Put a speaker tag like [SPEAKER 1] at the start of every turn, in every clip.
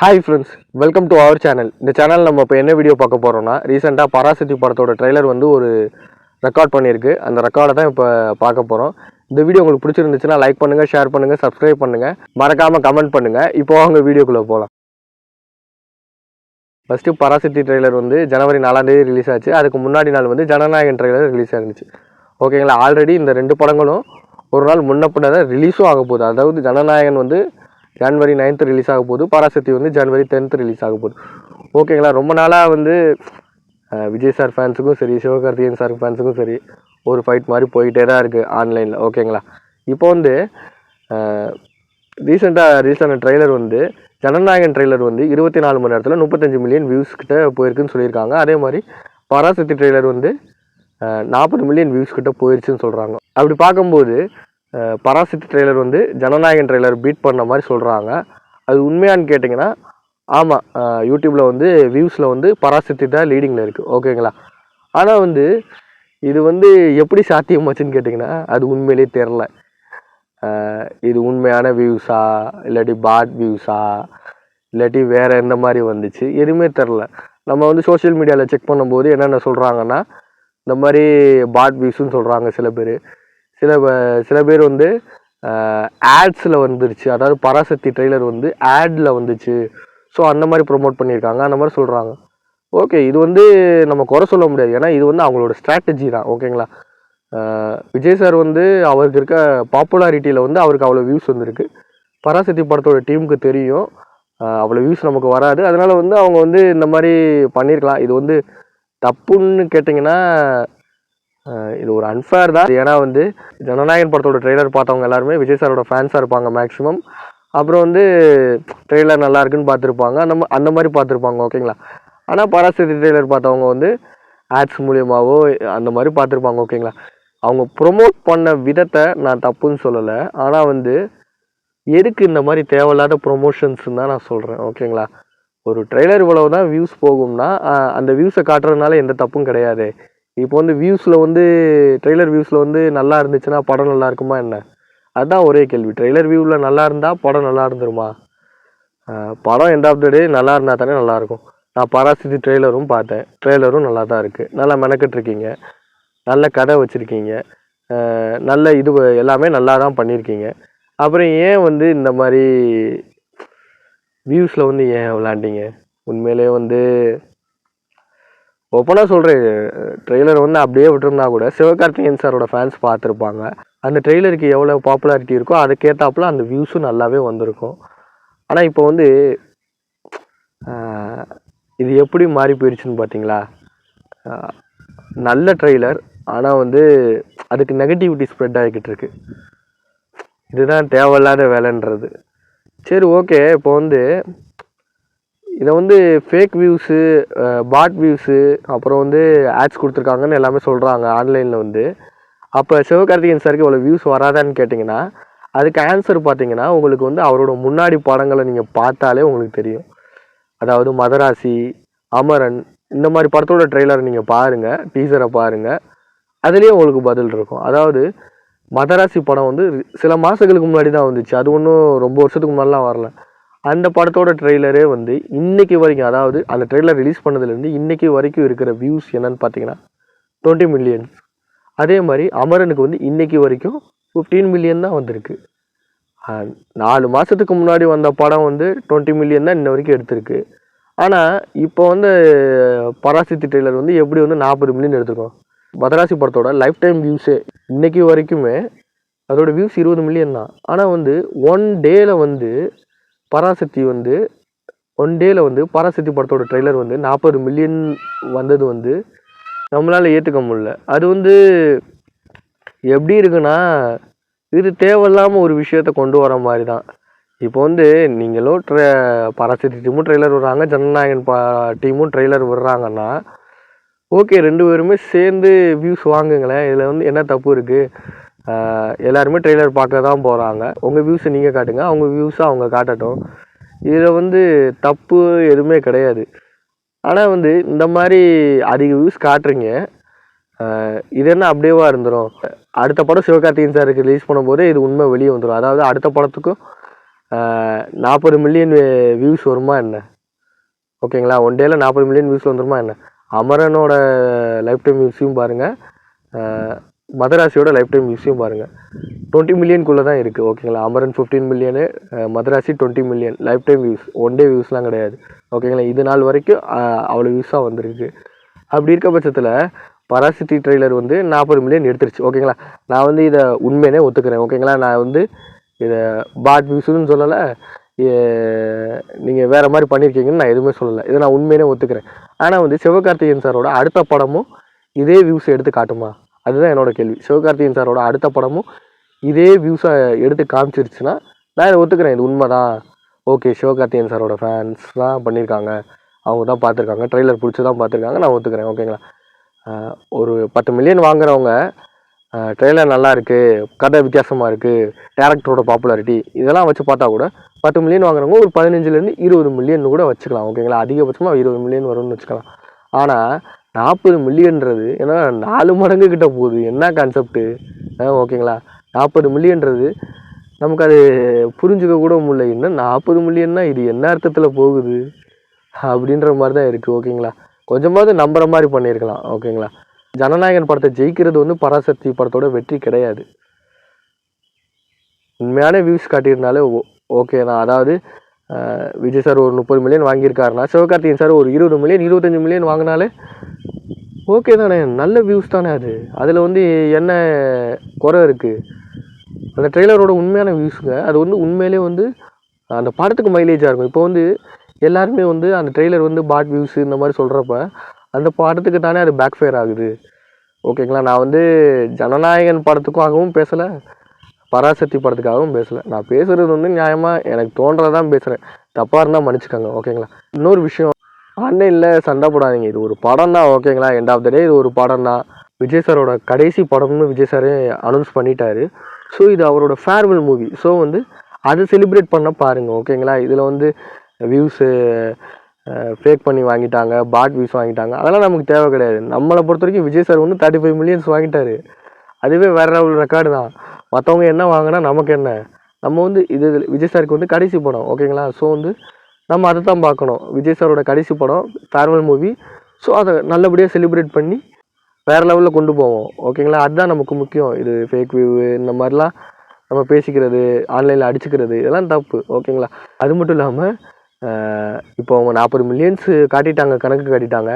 [SPEAKER 1] Hi friends, welcome to our channel. இந்த channel நம்ம இப்போ என்ன வீடியோ பார்க்க போகிறோம்னா, ரீசெண்டாக பராசக்தி படத்தோட ட்ரெய்லர் வந்து ஒரு ரெக்கார்ட் பண்ணியிருக்கு. அந்த ரெக்கார்டை தான் இப்போ பார்க்க போகிறோம். இந்த வீடியோ உங்களுக்கு பிடிச்சிருந்துச்சுன்னா லைக் பண்ணுங்கள், ஷேர் பண்ணுங்கள், சப்ஸ்கிரைப் பண்ணுங்கள், மறக்காமல் கமெண்ட் பண்ணுங்கள். இப்போ அவங்க வீடியோக்குள்ளே போகலாம். ஃபஸ்ட்டு பராசக்தி ட்ரெய்லர் வந்து ஜனவரி 4 ரிலீஸ் ஆச்சு. அதுக்கு முன்னாடி நாள் வந்து ஜனநாயகன் ட்ரெய்லர் ரிலீஸ் ஆகிருந்துச்சு. ஓகேங்களா, ஆல்ரெடி இந்த ரெண்டு படங்களும் ஒரு நாள் முன்னப்பின்ன தான் ரிலீஸும் ஆக போகுது. அதாவது ஜனநாயகன் வந்து ஜனவரி 9 ரிலீஸ் ஆக போகுது, பராசக்தி வந்து ஜனவரி 10 ரிலீஸ் ஆக போகுது. ஓகேங்களா, ரொம்ப நாளாக வந்து விஜய் சார் ஃபேன்ஸுக்கும் சரி, சிவகார்த்திகேயன் சார் ஃபேன்ஸுக்கும் சரி ஒரு ஃபைட் மாதிரி போயிட்டே தான் இருக்குது ஆன்லைனில். ஓகேங்களா, இப்போ வந்து ரீசெண்டாக ரிலீஸ் ஆன ட்ரெய்லர் வந்து ஜனநாயகன் ட்ரெய்லர் வந்து 24 மணி நேரத்தில் 35 மில்லியன் வியூஸ் கிட்ட போயிருக்குன்னு சொல்லியிருக்காங்க. அதே மாதிரி பராசக்தி ட்ரெய்லர் வந்து 40 மில்லியன் வியூஸ் கிட்ட போயிருச்சுன்னு சொல்கிறாங்க. அப்படி பார்க்கும்போது பராசக்தி ட்ரெய்லர் வந்து ஜனநாயகன் ட்ரெய்லர் பீட் பண்ண மாதிரி சொல்கிறாங்க. அது உண்மையான்னு கேட்டிங்கன்னா ஆமாம், யூடியூப்பில் வந்து வியூஸில் வந்து பராசக்தி தான் லீடிங்கில் இருக்குது. ஓகேங்களா, ஆனால் வந்து இது வந்து எப்படி சாத்தியமாச்சுன்னு கேட்டிங்கன்னா அது உண்மையிலே தெரில. இது உண்மையான வியூஸா இல்லாட்டி பாட் வியூஸா இல்லாட்டி வேறு எந்த மாதிரி வந்துச்சு எதுவுமே தெரில. நம்ம வந்து சோஷியல் மீடியாவில் செக் பண்ணும்போது என்னென்ன சொல்கிறாங்கன்னா இந்த மாதிரி பாட் வியூஸுன்னு சொல்கிறாங்க சில பேர். சில பேர் வந்து ஆட்ஸில் வந்துருச்சு, அதாவது பராசக்தி ட்ரெய்லர் வந்து ஆடில் வந்துச்சு, ஸோ அந்த மாதிரி ப்ரொமோட் பண்ணியிருக்காங்க, அந்த மாதிரி சொல்கிறாங்க. ஓகே, இது வந்து நம்ம குறை சொல்ல முடியாது, ஏன்னா இது வந்து அவங்களோட ஸ்ட்ராட்டஜி தான். ஓகேங்களா, விஜய் சார் வந்து அவருக்கு இருக்க பாப்புலாரிட்டியில் வந்து அவருக்கு அவ்வளோ வியூஸ் வந்துருக்கு. பராசக்தி படத்தோட டீமுக்கு தெரியும் அவ்வளோ வியூஸ் நமக்கு வராது, அதனால் வந்து அவங்க வந்து இந்த மாதிரி பண்ணியிருக்கலாம். இது வந்து தப்புன்னு கேட்டிங்கன்னா இது ஒரு அன்ஃபேர் தான். ஏன்னா வந்து ஜனநாயகன் படத்தோட ட்ரெய்லர் பார்த்தவங்க எல்லாருமே விஜய் சாரோட ஃபேன்ஸாக இருப்பாங்க மேக்ஸிமம். அப்புறம் வந்து ட்ரெய்லர் நல்லா இருக்குன்னு பார்த்துருப்பாங்க, அந்த மாதிரி பார்த்துருப்பாங்க. ஓகேங்களா, ஆனால் பராசக்தி ட்ரெய்லர் பார்த்தவங்க வந்து ஆட்ஸ் மூலியமாகவோ அந்த மாதிரி பார்த்துருப்பாங்க. ஓகேங்களா, அவங்க ப்ரொமோட் பண்ண விதத்தை நான் தப்புன்னு சொல்லலை, ஆனால் வந்து எதுக்கு இந்த மாதிரி தேவையில்லாத ப்ரொமோஷன்ஸ்ன்னு தான் நான் சொல்கிறேன். ஓகேங்களா, ஒரு ட்ரெய்லர் இவ்வளவு தான் வியூஸ் போகும்னா அந்த வியூஸை காட்டுறதுனால எந்த தப்பும் கிடையாது. இப்போ வந்து வியூஸில் வந்து ட்ரெய்லர் வியூஸில் வந்து நல்லா இருந்துச்சுன்னா படம் நல்லா இருக்குமா என்ன? அதுதான் ஒரே கேள்வி. ட்ரெய்லர் வியூவில் நல்லா இருந்தால் படம் நல்லா இருந்துருமா? படம் எண்ட் ஆஃப் த டே நல்லா இருந்தால் தானே நல்லாயிருக்கும். நான் பராசக்தி ட்ரெய்லரும் பார்த்தேன், ட்ரெய்லரும் நல்லா தான் இருக்குது. நல்லா மெனக்கெட்டுருக்கீங்க, நல்ல கதை வச்சுருக்கீங்க, நல்ல இது எல்லாமே நல்லா தான் பண்ணியிருக்கீங்க. அப்புறம் ஏன் வந்து இந்த மாதிரி வியூஸில் வந்து ஏன் விளாண்டிங்க? உண்மையிலே வந்து ஓப்பனாக சொல்கிறேன், ட்ரெய்லர் வந்து அப்படியே விட்டுருந்தா கூட சிவகார்த்திகேயன் சாரோட ஃபேன்ஸ் பார்த்துருப்பாங்க. அந்த ட்ரெய்லருக்கு எவ்வளோ பாப்புலாரிட்டி இருக்கோ அதுக்கேற்றாப்புல அந்த வியூஸும் நல்லாவே வந்திருக்கும். ஆனால் இப்போ வந்து இது எப்படி மாறி போயிடுச்சுன்னு பார்த்தீங்களா? நல்ல ட்ரெய்லர், ஆனால் வந்து அதுக்கு நெகட்டிவிட்டி ஸ்ப்ரெட் ஆகிக்கிட்டு இருக்கு. இதுதான் தேவையில்லாத வேலைன்றது. சரி, ஓகே, இப்போ வந்து இதை வந்து ஃபேக் வியூஸு, பாட் வியூஸு, அப்புறம் வந்து ஆட்ஸ் கொடுத்துருக்காங்கன்னு எல்லாமே சொல்கிறாங்க ஆன்லைனில் வந்து. அப்போ சிவகார்த்திகேயன் சாருக்கு இவ்வளோ வியூஸ் வராதான்னு கேட்டிங்கன்னா அதுக்கு ஆன்சர் பார்த்தீங்கன்னா உங்களுக்கு வந்து அவரோட முன்னாடி படங்களை நீங்கள் பார்த்தாலே உங்களுக்கு தெரியும். அதாவது மதராசி, அமரன், இந்த மாதிரி படத்தோட ட்ரெய்லரை நீங்கள் பாருங்கள், டீசரை பாருங்கள், அதுலேயே உங்களுக்கு பதில் இருக்கும். அதாவது மதராசி படம் வந்து சில மாதங்களுக்கு முன்னாடி தான் வந்துச்சு, அது ஒன்றும் ரொம்ப வருஷத்துக்கு முன்னாடிலாம் வரல. அந்த படத்தோட ட்ரெய்லரே வந்து இன்னைக்கு வரைக்கும், அதாவது அந்த ட்ரெய்லர் ரிலீஸ் பண்ணதுலேருந்து இன்னைக்கு வரைக்கும் இருக்கிற வியூஸ் என்னன்னு பார்த்தீங்கன்னா 20 மில்லியன்ஸ். அதே மாதிரி அமரனுக்கு வந்து இன்னைக்கு வரைக்கும் 15 மில்லியன் தான் வந்திருக்கு. 4 மாதத்துக்கு முன்னாடி வந்த படம் வந்து 20 மில்லியன் தான் இன்ன வரைக்கும் எடுத்திருக்கு. ஆனால் இப்போ வந்து பராசக்தி ட்ரெய்லர் வந்து எப்படி வந்து 40 மில்லியன் எடுத்திருக்கோம். மதராசி படத்தோட லைஃப் டைம் வியூஸே இன்னைக்கு வரைக்குமே அதோட வியூஸ் 20 மில்லியன் தான். ஆனால் வந்து ஒன் டேயில் வந்து பராசக்தி வந்து பராசக்தி படத்தோட ட்ரெய்லர் வந்து 40 மில்லியன் வந்தது வந்து நம்மளால் ஏற்றுக்க முடியல. அது வந்து எப்படி இருக்குன்னா இது தேவையில்லாமல் ஒரு விஷயத்த கொண்டு வர மாதிரி தான். இப்போ வந்து நீங்களும் பராசக்தி டீமும் ட்ரெய்லர் விடுறாங்க, ஜனநாயகன் டீமும் ட்ரெய்லர் விடுறாங்கன்னா ஓகே, 2 பேருமே சேர்ந்து வியூஸ் வாங்குங்களேன். இதில் வந்து என்ன தப்பு இருக்குது? எல்லாருமே ட்ரெய்லர் பார்க்க தான் போகிறாங்க. உங்கள் வியூஸை நீங்கள் காட்டுங்க, அவங்க வியூஸை அவங்க காட்டட்டும். இதில் வந்து தப்பு எதுவுமே கிடையாது. ஆனால் வந்து இந்த மாதிரி அதிக வியூஸ் காட்டுறீங்க, இது என்ன அப்படியேவா இருந்துடும்? அடுத்த படம் சிவகார்த்திகேயன் சாருக்கு ரிலீஸ் பண்ணும்போதே இது உண்மை வெளியே வந்துடும். அதாவது அடுத்த படத்துக்கும் 40 மில்லியன் வியூஸ் வருமா என்ன? ஓகேங்களா, ஒன் டேயில் 40 மில்லியன் வியூஸ் வந்துருமா என்ன? அமரனோட லைஃப் டைம் வியூஸையும் பாருங்கள், மதராசியோட லைஃப் டைம் வியூஸையும் பாருங்கள். 20 மில்லியனுக்குள்ளே தான் இருக்குது. ஓகேங்களா, Amaran 15 million, Madharaasi 20 million lifetime views. One day வியூஸ்லாம் கிடையாது. ஓகேங்களா, இது நாள் வரைக்கும் அவ்வளோ வியூஸாக வந்திருக்கு. அப்படி இருக்க பட்சத்தில் பராசக்தி ட்ரெய்லர் வந்து 40 மில்லியன் எடுத்துருச்சு. ஓகேங்களா, நான் வந்து இதை உண்மையினே ஒத்துக்கிறேன். ஓகேங்களா, நான் வந்து இதை பாட் வியூஸுன்னு சொல்லலை, நீங்கள் வேறு மாதிரி பண்ணியிருக்கீங்கன்னு நான் எதுவுமே சொல்லலை. இதை நான் உண்மையினே ஒத்துக்கிறேன். ஆனால் வந்து சிவகார்த்திகேயன் சாரோட அடுத்த படமும் இதே வியூஸை எடுத்து காட்டுமா? அதுதான் என்னோட கேள்வி. சிவகார்த்திகேயன் சாரோட அடுத்த படமும் இதே வியூஸை எடுத்து காமிச்சிருச்சுன்னா நான் இதை ஒத்துக்கிறேன், இது உண்மை தான். ஓகே, சிவகார்த்திகேயன் சாரோட ஃபேன்ஸ் தான் பண்ணியிருக்காங்க, அவங்க தான் பார்த்துருக்காங்க, ட்ரெய்லர் பிடிச்சி தான் பார்த்துருக்காங்க, நான் ஒத்துக்கிறேன். ஓகேங்களா, ஒரு 10 மில்லியன் வாங்குறவங்க ட்ரெய்லர் நல்லா இருக்குது, கதை வித்தியாசமாக இருக்குது, டேரக்டரோட பாப்புலாரிட்டி இதெல்லாம் வச்சு பார்த்தா கூட 10 மில்லியன் வாங்குறவங்க ஒரு 15லேருந்து 20 மில்லியன் கூட வச்சுக்கலாம். ஓகேங்களா, அதிகபட்சமாக 20 மில்லியன் வரும்னு வச்சுக்கலாம். ஆனால் 40 மில்லியன்றது ஏன்னா 4 மடங்கு கிட்ட போகுது. என்ன கான்செப்ட்டு? ஓகேங்களா, 40 மில்லியன்றது நமக்கு அது புரிஞ்சுக்க கூட முடியல. இன்னும் 40 மில்லியன்னா இது என்ன அர்த்தத்தில் போகுது அப்படின்ற மாதிரி தான் இருக்குது. ஓகேங்களா, கொஞ்சமாவது நம்புற மாதிரி பண்ணியிருக்கலாம். ஓகேங்களா, ஜனநாயகன் படத்தை ஜெயிக்கிறது வந்து பராசக்தி படத்தோட வெற்றி கிடையாது. உண்மையான வியூஸ் காட்டியிருந்தாலே ஓகே தான். அதாவது விஜய் சார் ஒரு 30 மில்லியன் வாங்கியிருக்காருன்னா சிவகார்த்திகேயன் சார் ஒரு 20 மில்லியன் 25 மில்லியன் வாங்கினாலே ஓகே தானே, நல்ல வியூஸ் தானே அது. அதில் வந்து என்ன குறை இருக்குது? அந்த ட்ரெய்லரோட உண்மையான வியூஸுங்க அது வந்து உண்மையிலே வந்து அந்த படத்துக்கு மைலேஜாக இருக்கும். இப்போ வந்து எல்லாருமே வந்து அந்த ட்ரெய்லர் வந்து பாட் வியூஸ் இந்த மாதிரி சொல்கிறப்ப அந்த படத்துக்கு தானே அது பேக் ஃபயர் ஆகுது. ஓகேங்களா, நான் வந்து ஜனநாயகன் படத்துக்காகவும் பேசலை, பராசக்தி படத்துக்காகவும் பேசலை. நான் பேசுகிறது வந்து நியாயமாக எனக்கு தோன்றதான் பேசுகிறேன். தப்பாக இருந்தால் மன்னிச்சுக்கோங்க. ஓகேங்களா, இன்னொரு விஷயம், ஆன்லைனில் சண்டை போடாதீங்க. இது ஒரு படம் தான். ஓகேங்களா, எண்ட் ஆஃப் த டே இது ஒரு படம் தான். விஜய் சாரோட கடைசி படம்னு விஜய் சாரே அனௌன்ஸ் பண்ணிட்டாரு. ஸோ இது அவரோட ஃபேர்வெல் மூவி. ஸோ வந்து அதை செலிப்ரேட் பண்ண பாருங்கள். ஓகேங்களா, இதில் வந்து வியூஸு ஃபேக் பண்ணி வாங்கிட்டாங்க, பாட் வியூஸ் வாங்கிட்டாங்க, அதெல்லாம் நமக்கு தேவை கிடையாது. நம்மளை பொறுத்த வரைக்கும் விஜய் சார் வந்து 35 மில்லியன்ஸ் வாங்கிட்டாரு. அதுவே வேறு லெவல் ரெக்கார்டு தான். மற்றவங்க என்ன வாங்கினா நமக்கு என்ன? நம்ம வந்து இது விஜய் சாருக்கு வந்து கடைசி படம். ஓகேங்களா, ஸோ வந்து நம்ம அதை தான் பார்க்கணும். விஜய் சாரோட கடைசி படம் ஃபேர்வெல் மூவி. ஸோ அதை நல்லபடியாக செலிப்ரேட் பண்ணி வேறு லெவலில் கொண்டு போவோம். ஓகேங்களா, அதுதான் நமக்கு முக்கியம். இது ஃபேக் வியூ இந்த மாதிரிலாம் நம்ம பேசிக்கிறது, ஆன்லைனில் அடிச்சுக்கிறது இதெல்லாம் தப்பு. ஓகேங்களா, அது மட்டும் இல்லாமல் இப்போ அவங்க 40 மில்லியன்ஸ் காட்டிட்டாங்க, கணக்கு காட்டிட்டாங்க.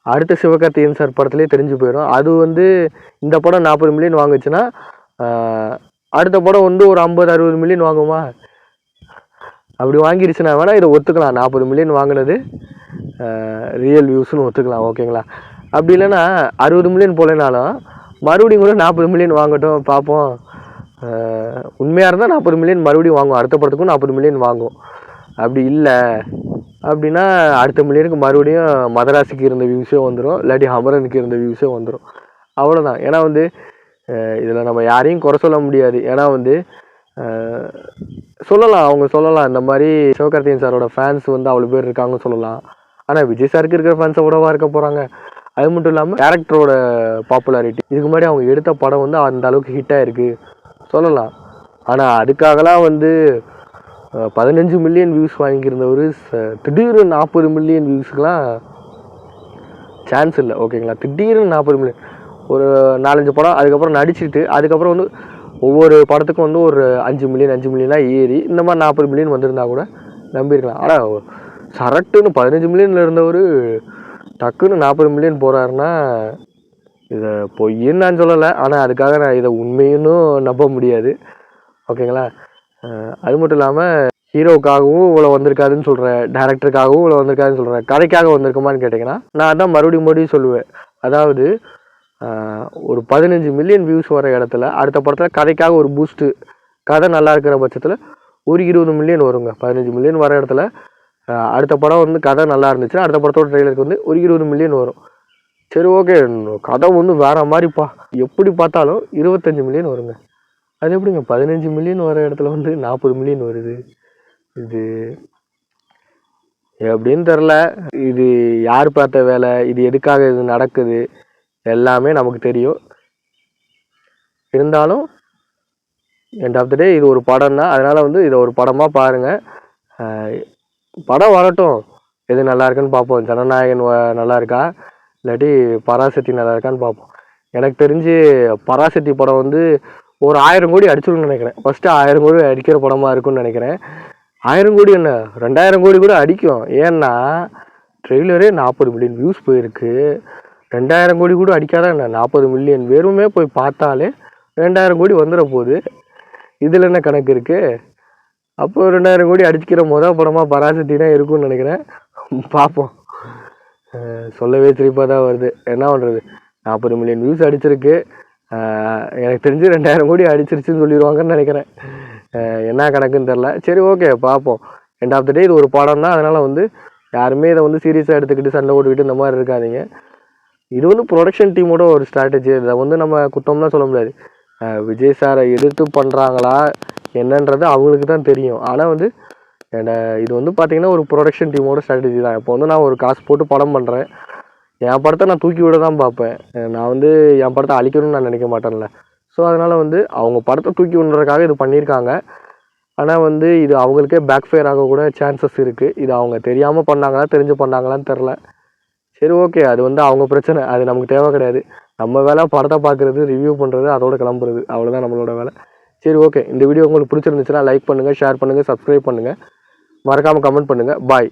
[SPEAKER 1] அடுத்த சிவகார்த்திகேயன் சார் படத்துலேயே தெரிஞ்சு போயிடும். அது வந்து இந்த படம் 40 மில்லியன் வாங்குச்சுன்னா அடுத்த படம் வந்து ஒரு 50-60 மில்லியன் வாங்குமா? அப்படி வாங்கிடுச்சுன்னா வேணால் இதை ஒத்துக்கலாம். 40 மில்லியன் வாங்கினது ரியல் வியூஸ்னு ஒத்துக்கலாம். ஓகேங்களா, அப்படி இல்லைன்னா 60 மில்லியன் போலனாலும் மறுபடியும் கூட 40 மில்லியன் வாங்கட்டும், பார்ப்போம். உண்மையாக இருந்தால் 40 மில்லியன் மறுபடியும் வாங்கும், அடுத்த படத்துக்கும் 40 மில்லியன் வாங்கும். அப்படி இல்லை அப்படின்னா அடுத்த மில்லியனுக்கு மறுபடியும் மதராசிக்கு இருந்த வியூஸே வந்துடும், இல்லாட்டி அமரனுக்கு இருந்த வியூஸே வந்துடும். அவ்வளோதான். ஏன்னா வந்து இதில் நம்ம யாரையும் குறை சொல்ல முடியாது. ஏன்னா வந்து சொல்லலாம், அவங்க சொல்லலாம் இந்த மாதிரி சிவகார்த்திகேயன் சாரோட ஃபேன்ஸ் வந்து அவ்வளோ பேர் இருக்காங்கன்னு சொல்லலாம். ஆனால் விஜய் சாருக்கு இருக்கிற ஃபேன்ஸை விடவா இருக்க போகிறாங்க? அது மட்டும் இல்லாமல் டேரக்டரோட பாப்புலாரிட்டி இதுக்கு முன்னாடி அவங்க எடுத்த படம் வந்து அந்த அளவுக்கு ஹிட்டாக இருக்குது சொல்லலாம். ஆனால் அதுக்காகலாம் வந்து 15 மில்லியன் வியூஸ் வாங்கியிருந்தவர் திடீர்னு 40 மில்லியன் வியூஸுக்கெலாம் சான்ஸ் இல்லை. ஓகேங்களா, திடீர்னு 40 மில்லியன் ஒரு 4-5 படம் அதுக்கப்புறம் நடிச்சுட்டு அதுக்கப்புறம் வந்து ஒவ்வொரு படத்துக்கும் வந்து ஒரு 5 மில்லியனாக ஏறி இந்த மாதிரி 40 மில்லியன் வந்திருந்தா கூட நம்பியிருக்கலாம். ஆனால் சரட்டுன்னு 15 மில்லியனில் இருந்தவர் டக்குன்னு 40 மில்லியன் போகிறாருன்னா இதை பொய்ன்னு நான் சொல்லலை. ஆனால் அதுக்காக நான் இதை உண்மைன்னு நம்ப முடியாது. ஓகேங்களா, அது மட்டும் இல்லாமல் ஹீரோவுக்காகவும் இவ்வளோ வந்திருக்காதுன்னு சொல்கிறேன், டேரக்டருக்காகவும் இவ்வளோ வந்திருக்காதுன்னு சொல்கிறேன், கதைக்காக வந்திருக்குமான்னு கேட்டிங்கன்னா நான் அதான் மறுபடியும் சொல்லுவேன். அதாவது ஒரு 15 மில்லியன் வியூஸ் வர இடத்துல அடுத்த படத்தில் கதைக்காக ஒரு பூஸ்ட்டு, கதை நல்லா இருக்கிற பட்சத்தில் ஒரு 20 மில்லியன் வருங்க. 15 மில்லியன் வர இடத்துல அடுத்த படம் வந்து கதை நல்லா இருந்துச்சுன்னா அடுத்த படத்தோட ட்ரெய்லருக்கு வந்து ஒரு 20 மில்லியன் வரும். சரி ஓகே, கதை வந்து வேறு மாதிரிப்பா, எப்படி பார்த்தாலும் 25 மில்லியன் வருங்க. அது எப்படிங்க 15 மில்லியன் வர இடத்துல வந்து 40 மில்லியன் வருது? இது எப்படின்னு தெரில. இது யார் பார்த்த வேலை, இது எதுக்காக இது நடக்குது எல்லாமே நமக்கு தெரியும். இருந்தாலும் எண்ட் ஆஃப் த டே இது ஒரு படம் தான். அதனால் வந்து இதை ஒரு படமாக பாருங்கள். படம் வரட்டும், எது நல்லா இருக்குன்னு பார்ப்போம். ஜனநாயகன் நல்லா இருக்கா, இல்லாட்டி பராசக்தி நல்லா இருக்கான்னு பார்ப்போம். எனக்கு தெரிஞ்சு பராசக்தி படம் வந்து ஒரு 1000 கோடி அடிச்சிடும்னு நினைக்கிறேன். ஃபஸ்ட்டு 1000 கோடி அடிக்கிற படமாக இருக்கும்னு நினைக்கிறேன். 1000 கோடி என்ன 2000 கோடி கூட அடிக்கும். ஏன்னா ட்ரெய்லரே 40 மில்லியன் வியூஸ் போயிருக்கு. 2000 கோடி கூட அடிக்காதான் என்ன, 40 மில்லியன் வெறுமே போய் பார்த்தாலே 2000 கோடி வந்துட போகுது. இதில் என்ன கணக்கு இருக்குது? அப்போ 2000 கோடி அடிச்சுக்கிற படமாக பராசக்தி தான் இருக்கும்னு நினைக்கிறேன். பார்ப்போம். சொல்லவே சிரிப்பாக தான் வருது. என்ன பண்ணுறது, 40 மில்லியன் வியூஸ் அடிச்சிருக்கு. எனக்கு தெரிஞ்சு 2000 கோடி அடிச்சிருச்சுன்னு சொல்லிடுவாங்கன்னு நினைக்கிறேன். என்ன கணக்குன்னு தெரில. சரி, ஓகே, பார்ப்போம். எண்ட் ஆஃப் த டே இது ஒரு படம் தான். அதனால் வந்து யாருமே இதை வந்து சீரியஸாக எடுத்துக்கிட்டு சண்டை ஓட்டுக்கிட்டு இந்த மாதிரி இருக்காதிங்க. இது வந்து ப்ரொடக்ஷன் டீமோட ஒரு ஸ்ட்ராட்டஜி. இதை வந்து நம்ம குற்றம்லாம் சொல்ல முடியாது. விஜய் சாரை எதிர்த்து பண்ணுறாங்களா என்னன்றது அவங்களுக்கு தான் தெரியும். ஆனால் வந்து இது வந்து பார்த்திங்கன்னா ஒரு ப்ரொடக்ஷன் டீமோட ஸ்ட்ராட்டஜி தான். இப்போ வந்து நான் ஒரு காசு போட்டு படம் பண்ணுறேன், என் படத்தை நான் தூக்கி விட தான் பார்ப்பேன். நான் வந்து என் படத்தை அழிக்கணும்னு நான் நினைக்க மாட்டேன்ல. ஸோ அதனால் வந்து அவங்க படத்தை தூக்கி விடுறதுக்காக இது பண்ணியிருக்காங்க. ஆனால் வந்து இது அவங்களுக்கே பேக் ஃபயர் ஆகக்கூட சான்சஸ் இருக்குது. இது அவங்க தெரியாமல் பண்ணாங்களா தெரிஞ்சு பண்ணாங்களான்னு தெரில. சரி, ஓகே, அது வந்து அவங்க பிரச்சனை, அது நமக்கு தேவை கிடையாது. நம்ம வேலை படத்தை பார்க்குறது, ரிவ்யூ பண்ணுறது, அதோட கிளம்புறது, அவ்வளோதான் நம்மளோட வேலை. சரி, ஓகே, இந்த வீடியோ உங்களுக்கு பிடிச்சிருந்துச்சுன்னா லைக் பண்ணுங்கள், ஷேர் பண்ணுங்கள், சப்ஸ்கிரைப் பண்ணுங்கள், மறக்காமல் கமெண்ட் பண்ணுங்கள். பாய்.